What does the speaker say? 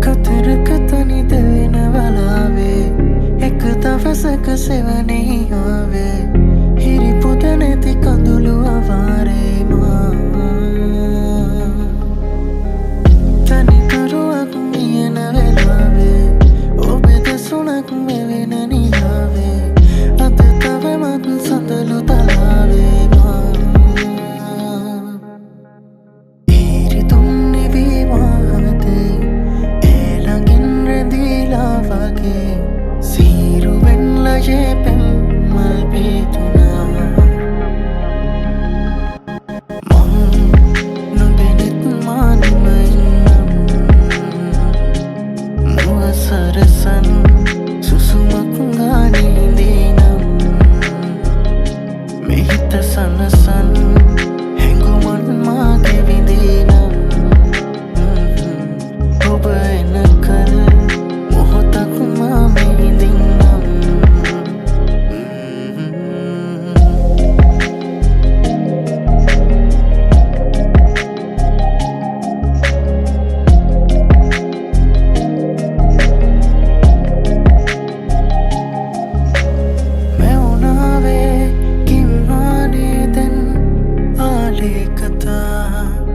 කතරකතනි දෙවෙන වලාවේ එක දවසක සෙවනේ ආවේ හිරි පුද නැති කඳුළු අවාරේ මා තනිකරුවක් මියන වෙලාවේ ඔබේ දෙසුණක් මෙවෙන නිලාවේ අද තවමත් සඳලු තලාවේ මා ඉරිතුම් නිවී වාහතේ වගේ සීරුවෙන් ලජේ පෙම් මල් පිතුනා මං නොබෙනෙත් මානම ඉන්නම් මුව සරසන් සුසුමක් ගානේදී නම් මෙහිත සනසන් හැඟුමන් මාගේ විඳී නම් ඔබ එනකල් kata